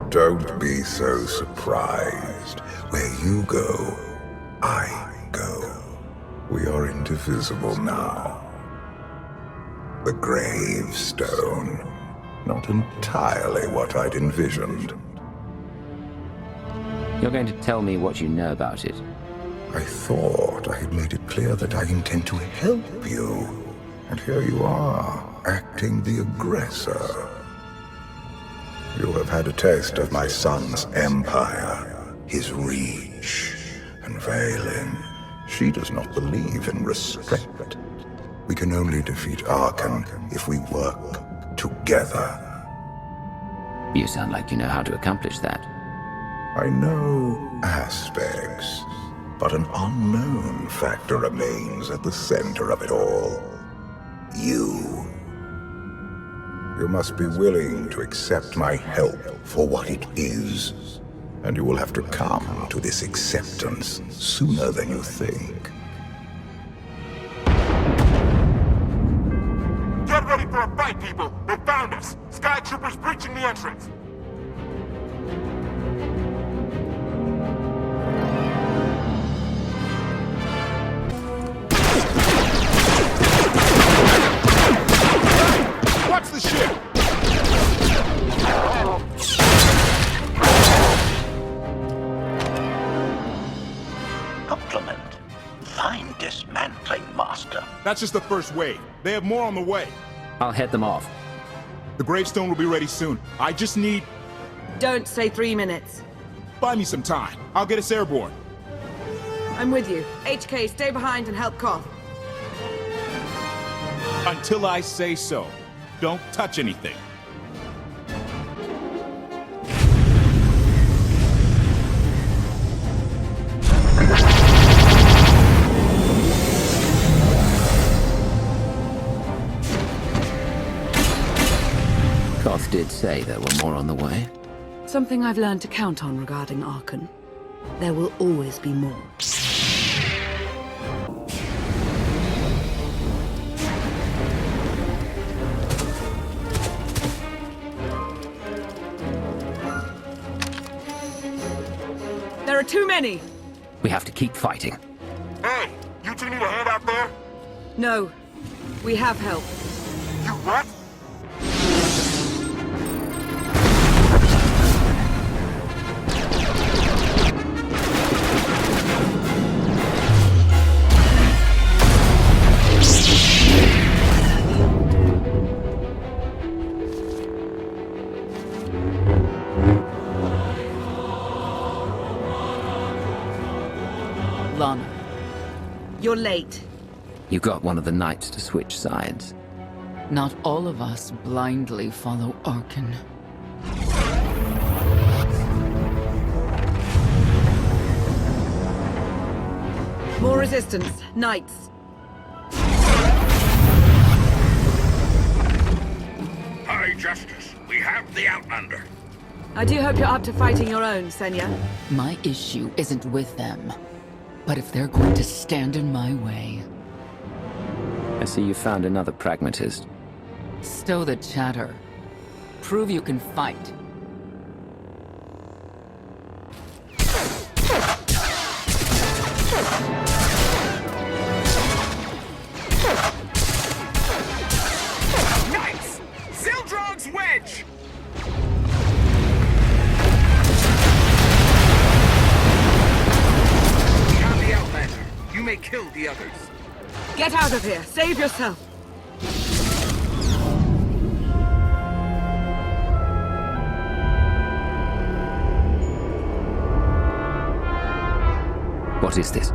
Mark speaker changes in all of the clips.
Speaker 1: Don't be so surprised. Where you go, I go. We are indivisible now. The gravestone. Not entirely what I'd envisioned.
Speaker 2: You're going to tell me what you know about it.
Speaker 1: I thought I had made it clear that I intend to help you. And here you are, acting the aggressor. You have had a taste of my son's empire, his reach. And Vaylin, she does not believe in restraint. We can only defeat Arkan if we work together.
Speaker 2: You sound like you know how to accomplish that.
Speaker 1: I know aspects, but an unknown factor remains at the center of it all. You. You must be willing to accept my help for what it is, and you will have to come to this acceptance sooner than you think.
Speaker 3: Get ready for a fight, people! They found us! Sky Troopers breaching the entrance! Watch the ship!
Speaker 4: Compliment. Fine dismantling, Master.
Speaker 3: That's just the first wave. They have more on the way.
Speaker 2: I'll head them off.
Speaker 3: The gravestone will be ready soon. I just need...
Speaker 5: Don't say 3 minutes.
Speaker 3: Buy me some time. I'll get us airborne.
Speaker 5: I'm with you. HK, stay behind and help Koth.
Speaker 3: Until I say so. Don't touch anything.
Speaker 2: Koth did say there were more on the way.
Speaker 5: Something I've learned to count on regarding Arkan. There will always be more. There are too many!
Speaker 2: We have to keep fighting.
Speaker 3: Hey! You two need a hand out there?
Speaker 5: No. We have help.
Speaker 3: You what?
Speaker 5: Lana. You're late.
Speaker 2: You got one of the knights to switch sides.
Speaker 6: Not all of us blindly follow Arkan.
Speaker 5: More resistance. Knights.
Speaker 4: High Justice, we have the Outlander.
Speaker 5: I do hope you're up to fighting your own, Senya.
Speaker 6: My issue isn't with them. But if they're going to stand in my way...
Speaker 2: I see you found another pragmatist.
Speaker 6: Stow the chatter. Prove you can fight.
Speaker 3: Nice! Zildrog's wedge!
Speaker 7: I'm the Outlander. You may kill the others.
Speaker 5: Get out of here! Save yourself!
Speaker 2: What is this?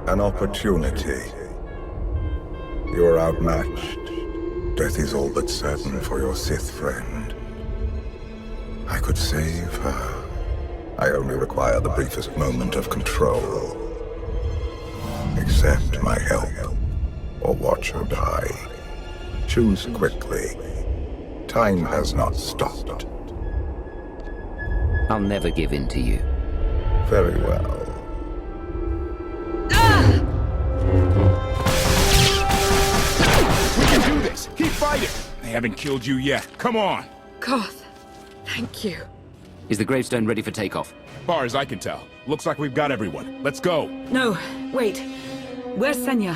Speaker 1: An opportunity. You are outmatched. Death is all but certain for your Sith friend. I could save her. I only require the briefest moment of control. Accept my help, or watch her die. Choose quickly. Time has not stopped.
Speaker 2: I'll never give in to you.
Speaker 1: Very well.
Speaker 3: We can do this! Keep fighting! They haven't killed you yet. Come on!
Speaker 5: Koth, thank you.
Speaker 2: Is the gravestone ready for takeoff?
Speaker 8: Far as I can tell. Looks like we've got everyone. Let's go.
Speaker 5: No, wait. Where's Senya?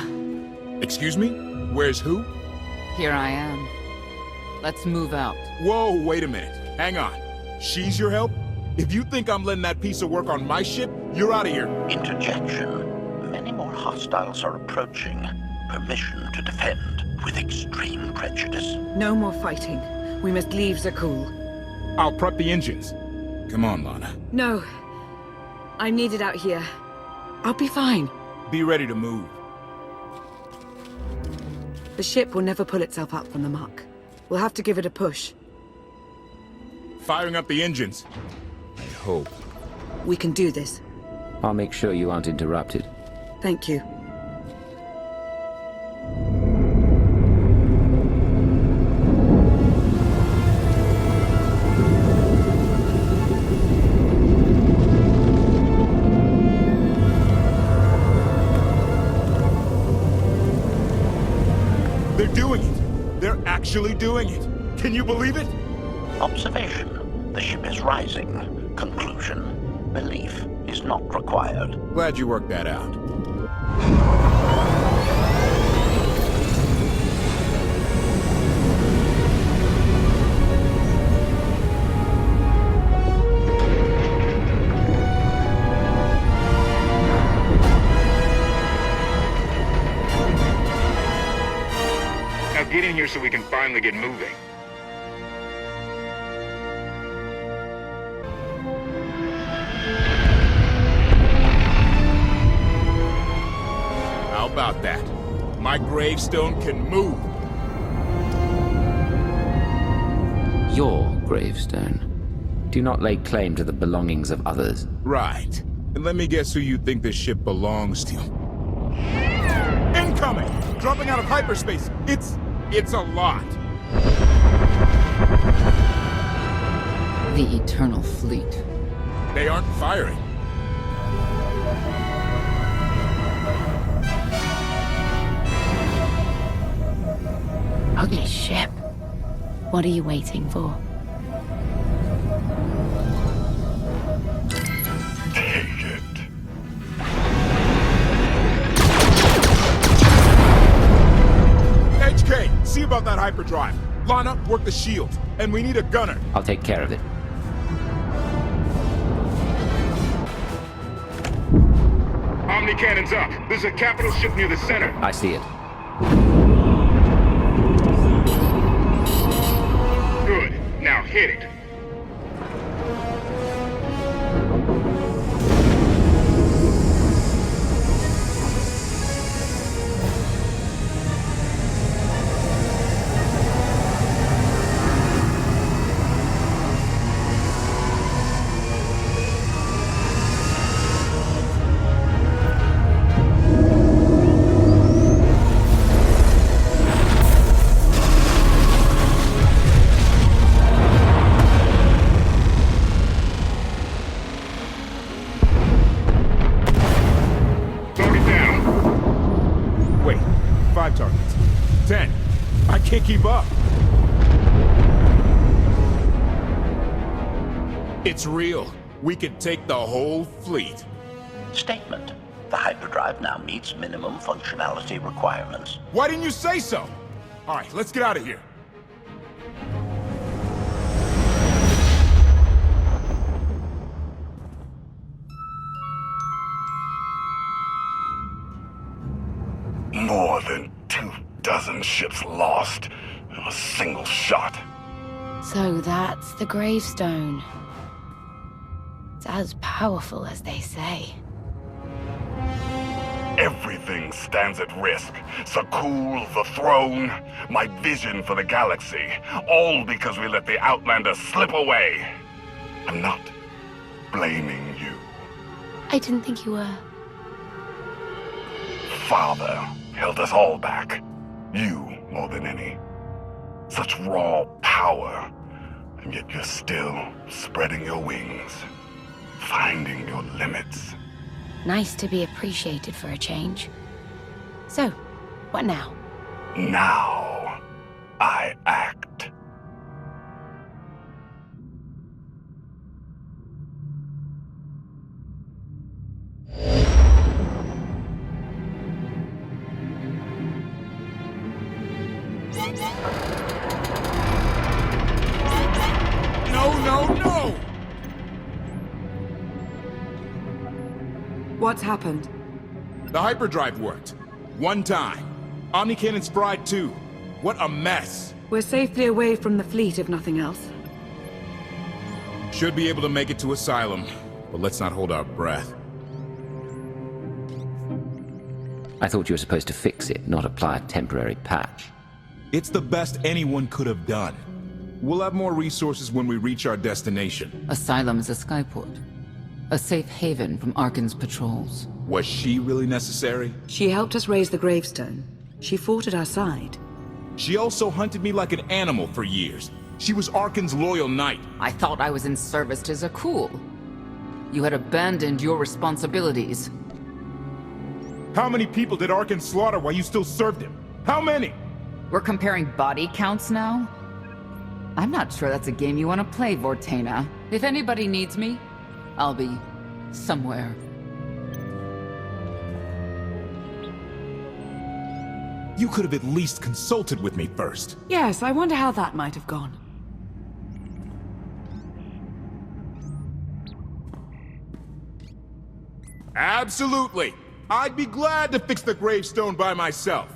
Speaker 8: Excuse me? Where's who?
Speaker 6: Here I am. Let's move out.
Speaker 8: Whoa, wait a minute. Hang on. She's your help? If you think I'm letting that piece of work on my ship, you're out of here.
Speaker 9: Interjection. Many more hostiles are approaching. Permission to defend with extreme prejudice.
Speaker 5: No more fighting. We must leave Zakul.
Speaker 8: I'll prep the engines. Come on, Lana.
Speaker 5: No. I'm needed out here. I'll be fine.
Speaker 8: Be ready to move.
Speaker 5: The ship will never pull itself up from the muck. We'll have to give it a push.
Speaker 8: Firing up the engines. I hope.
Speaker 5: We can do this.
Speaker 2: I'll make sure you aren't interrupted.
Speaker 5: Thank you.
Speaker 8: They're doing it. They're actually doing it. Can you believe it?
Speaker 9: Observation. The ship is rising. Conclusion. Belief is not required.
Speaker 8: Glad you worked that out.
Speaker 3: Now get in here so we can finally get moving.
Speaker 8: How about that? My gravestone can move.
Speaker 2: Your gravestone. Do not lay claim to the belongings of others.
Speaker 8: Right. And let me guess who you think this ship belongs to. Incoming! Dropping out of hyperspace. It's a lot.
Speaker 6: The Eternal Fleet.
Speaker 8: They aren't firing.
Speaker 10: Ugly ship. What are you waiting for?
Speaker 1: Take it.
Speaker 8: HK, see about that hyperdrive. Lana, work the shield. And we need a gunner.
Speaker 2: I'll take care of it.
Speaker 3: Omni cannons up. There's a capital ship near the center.
Speaker 2: I see it.
Speaker 3: Good. Now hit it.
Speaker 8: Wait, 5 targets. 10. I can't keep up. It's real. We could take the whole fleet.
Speaker 9: Statement. The hyperdrive now meets minimum functionality requirements.
Speaker 8: Why didn't you say so? All right, let's get out of here.
Speaker 1: More than 24 ships lost in a single shot.
Speaker 10: So that's the gravestone. It's as powerful as they say.
Speaker 1: Everything stands at risk. Zakul, the throne, my vision for the galaxy. All because we let the Outlanders slip away. I'm not blaming you.
Speaker 10: I didn't think you were.
Speaker 1: Father held us all back. You more than any. Such raw power, and yet you're still spreading your wings, finding your limits.
Speaker 10: Nice to be appreciated for a change. So, what now?
Speaker 1: Now, I act.
Speaker 5: What's happened?
Speaker 8: The hyperdrive worked. One time. Omnicannon's fried too. What a mess.
Speaker 5: We're safely away from the fleet, if nothing else.
Speaker 8: Should be able to make it to Asylum, but let's not hold our breath.
Speaker 2: I thought you were supposed to fix it, not apply a temporary patch.
Speaker 8: It's the best anyone could have done. We'll have more resources when we reach our destination.
Speaker 6: Asylum's a skyport. A safe haven from Arkan's patrols.
Speaker 8: Was she really necessary?
Speaker 5: She helped us raise the gravestone. She fought at our side.
Speaker 8: She also hunted me like an animal for years. She was Arkan's loyal knight.
Speaker 6: I thought I was in service to Zakul. You had abandoned your responsibilities.
Speaker 8: How many people did Arkan slaughter while you still served him? How many?
Speaker 6: We're comparing body counts now? I'm not sure that's a game you want to play, Vortena. If anybody needs me, I'll be somewhere.
Speaker 8: You could have at least consulted with me first.
Speaker 5: Yes, I wonder how that might have gone.
Speaker 8: Absolutely. I'd be glad to fix the gravestone by myself.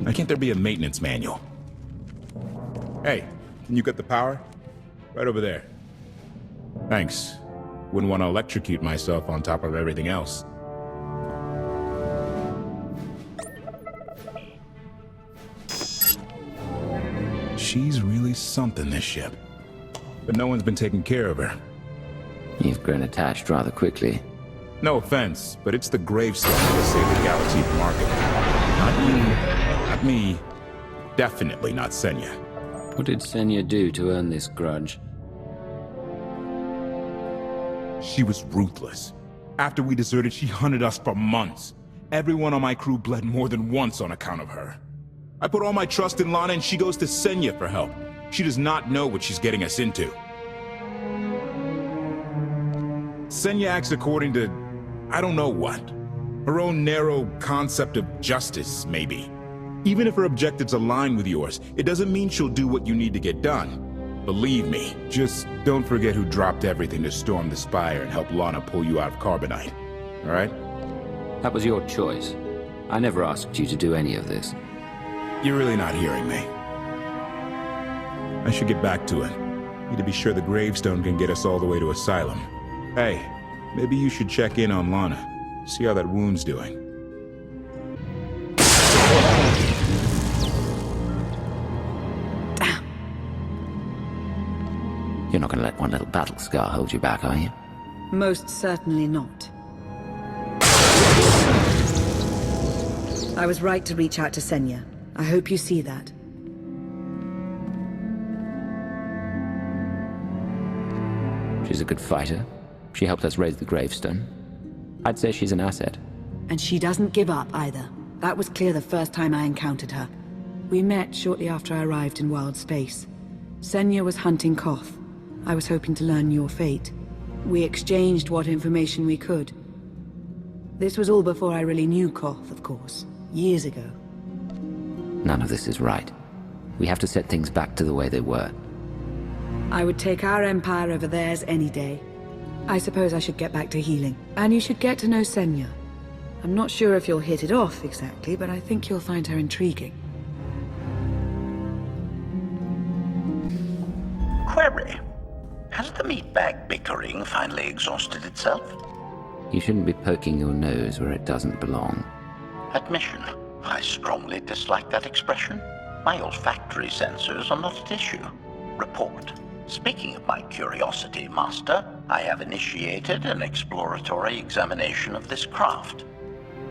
Speaker 8: Why can't there be a maintenance manual? Hey, can you get the power? Right over there. Thanks. Wouldn't want to electrocute myself on top of everything else. She's really something, this ship. But no one's been taking care of her.
Speaker 2: You've grown attached rather quickly.
Speaker 8: No offense, but it's the gravestone that saved the galaxy from Arkan. Not you, not me. Definitely not Senya.
Speaker 2: What did Senya do to earn this grudge?
Speaker 8: She was ruthless. After we deserted, she hunted us for months. Everyone on my crew bled more than once on account of her. I put all my trust in Lana and she goes to Senya for help. She does not know what she's getting us into. Senya acts according to, I don't know what. Her own narrow concept of justice, maybe. Even if her objectives align with yours, it doesn't mean she'll do what you need to get done. Believe me, just don't forget who dropped everything to storm the Spire and help Lana pull you out of Carbonite. Alright?
Speaker 2: That was your choice. I never asked you to do any of this.
Speaker 8: You're really not hearing me. I should get back to it. Need to be sure the gravestone can get us all the way to Asylum. Hey, maybe you should check in on Lana. See how that wound's doing.
Speaker 5: Damn.
Speaker 2: You're not going to let one little battle scar hold you back, are you?
Speaker 5: Most certainly not. I was right to reach out to Senya. I hope you see that.
Speaker 2: She's a good fighter. She helped us raise the gravestone. I'd say she's an asset.
Speaker 5: And she doesn't give up either. That was clear the first time I encountered her. We met shortly after I arrived in wild space. Senya was hunting Koth. I was hoping to learn your fate. We exchanged what information we could. This was all before I really knew Koth, of course. Years ago.
Speaker 2: None of this is right. We have to set things back to the way they were.
Speaker 5: I would take our empire over theirs any day. I suppose I should get back to healing. And you should get to know Senya. I'm not sure if you'll hit it off exactly, but I think you'll find her intriguing.
Speaker 9: Query. Has the meatbag bickering finally exhausted itself?
Speaker 2: You shouldn't be poking your nose where it doesn't belong.
Speaker 9: Admission. I strongly dislike that expression. My olfactory sensors are not at issue. Report. Speaking of my curiosity, Master, I have initiated an exploratory examination of this craft.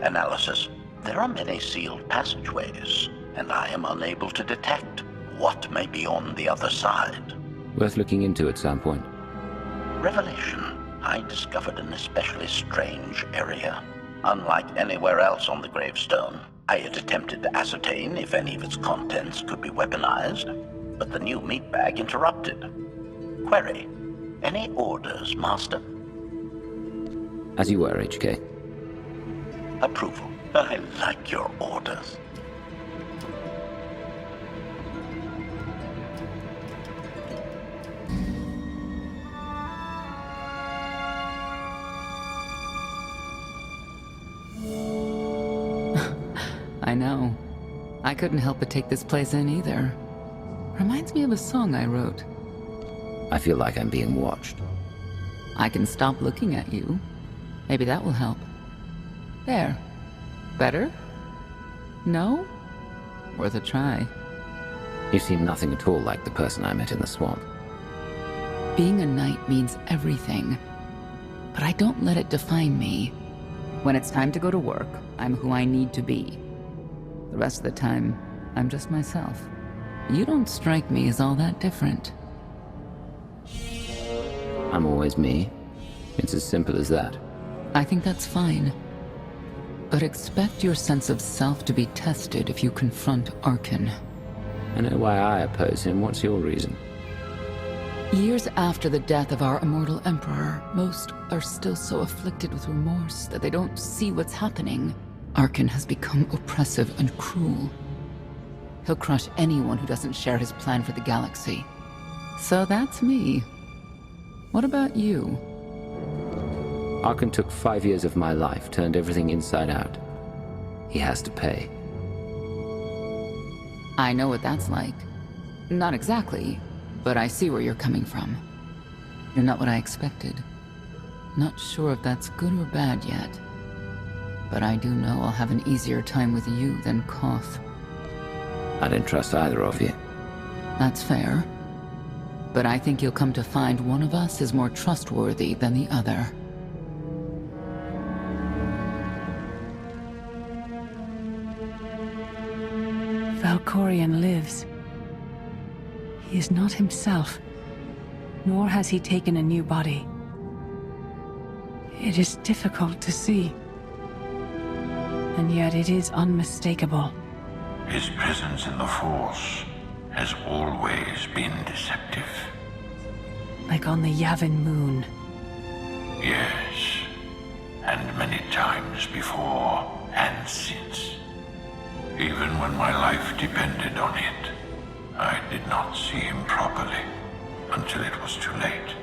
Speaker 9: Analysis. There are many sealed passageways, and I am unable to detect what may be on the other side.
Speaker 2: Worth looking into at some point.
Speaker 9: Revelation. I discovered an especially strange area. Unlike anywhere else on the gravestone, I had attempted to ascertain if any of its contents could be weaponized, but the new meatbag interrupted. Query. Any orders, Master?
Speaker 2: As you were, HK.
Speaker 9: Approval. I like your orders.
Speaker 6: I know. I couldn't help but take this place in either. Reminds me of a song I wrote.
Speaker 2: I feel like I'm being watched.
Speaker 6: I can stop looking at you. Maybe that will help. There. Better? No? Worth a try.
Speaker 2: You seem nothing at all like the person I met in the swamp.
Speaker 6: Being a knight means everything. But I don't let it define me. When it's time to go to work, I'm who I need to be. The rest of the time, I'm just myself. You don't strike me as all that different.
Speaker 2: I'm always me. It's as simple as that.
Speaker 6: I think that's fine. But expect your sense of self to be tested if you confront Arkan.
Speaker 2: I know why I oppose him. What's your reason?
Speaker 6: Years after the death of our immortal emperor, most are still so afflicted with remorse that they don't see what's happening. Arkan has become oppressive and cruel. He'll crush anyone who doesn't share his plan for the galaxy. So that's me. What about you?
Speaker 2: Arkan took 5 years of my life, turned everything inside out. He has to pay.
Speaker 6: I know what that's like. Not exactly, but I see where you're coming from. You're not what I expected. Not sure if that's good or bad yet. But I do know I'll have an easier time with you than Koth.
Speaker 2: I don't trust either of you.
Speaker 6: That's fair. But I think you'll come to find one of us is more trustworthy than the other.
Speaker 5: Valkorion lives. He is not himself, nor has he taken a new body. It is difficult to see, and yet it is unmistakable.
Speaker 9: His presence in the Force has always been deceptive.
Speaker 5: Like on the Yavin moon.
Speaker 9: Yes, and many times before and since. Even when my life depended on it, I did not see him properly until it was too late.